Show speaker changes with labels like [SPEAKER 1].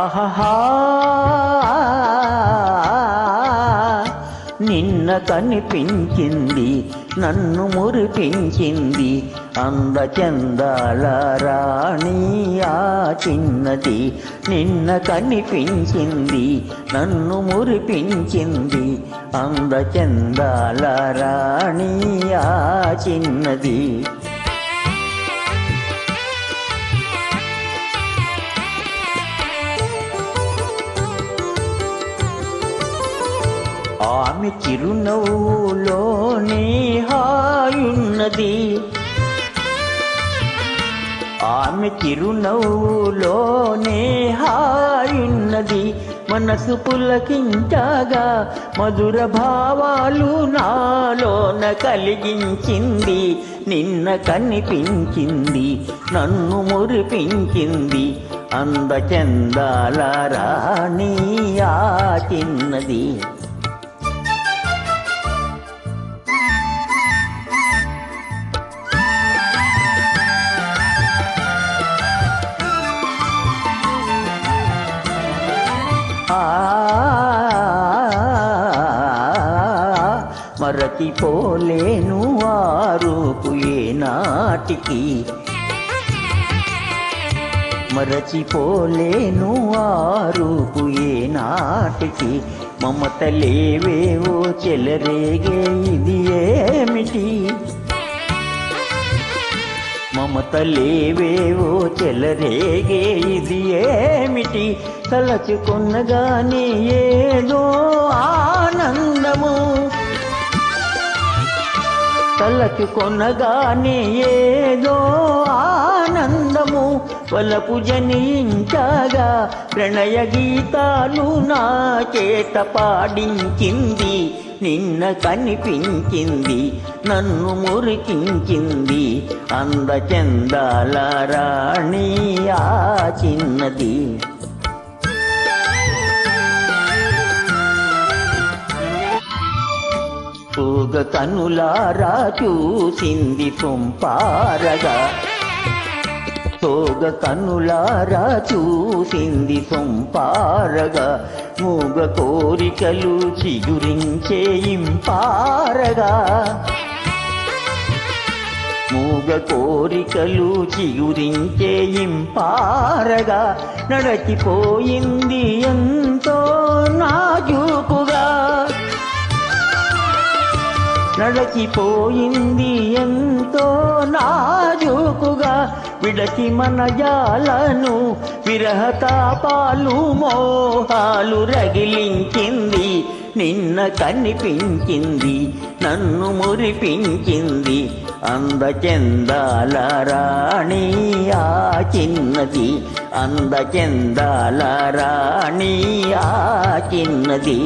[SPEAKER 1] అహహా నిన్న కనిపించింది నన్ను మురిపించింది అందచందాల రాణి ఆ చిన్నది. నిన్న కనిపించింది నన్ను మురిపించింది అందచందాల రాణి ఆ చిన్నది. ఆమె చిరునవ్వులోనే హాయున్నది, ఆమె చిరునవ్వులోనే హాయున్నది. మనసు పులకించగా మధుర భావాలు నాలోన కలిగించింది. నిన్న కనిపించింది నన్ను మురిపించింది అందచందాల రాణి ఆ చిన్నది. మరచిపోలేను ఆ రూపు ఏనాటికి, మరచిపోలేను ఆ రూపు ఏనాటికి. మమతలేవేవో చెలరేగే ఇది ఏమిటి, మమతలేవేవో చెలరేగే ఇది ఏమిటి. తలచుకొన్నగానే ఏదో ఆనందము, తలచుకొనగానే ఏదో ఆనందము. వలపు జనించగా ప్రణయ గీతాలు నా చేత పాడించింది. నిన్న కనిపించింది నన్ను మురికించింది అందచందాల రాణి ఆ చిన్నది. పూగ కనులారా చూసింది సొంపారగా, తోగ కనులారా చూసింది సొంపారగా. మూగ కోరికలు చిగురించే ఇంపారగా, మూగ కోరికలు చిగురించే ఇంపారగా. నడచిపోయింది ఎంతో నాజూకుగా, నడచిపోయింది ఎంతో నాజూకుగా. విడచి మన జాలను విరహతాపాలు మోహాలు రగిలించింది. నిన్న కనిపించింది నన్ను మురిపించింది అందచందాల రాణి ఆ చిన్నది, అందచందాల రాణి ఆ చిన్నది.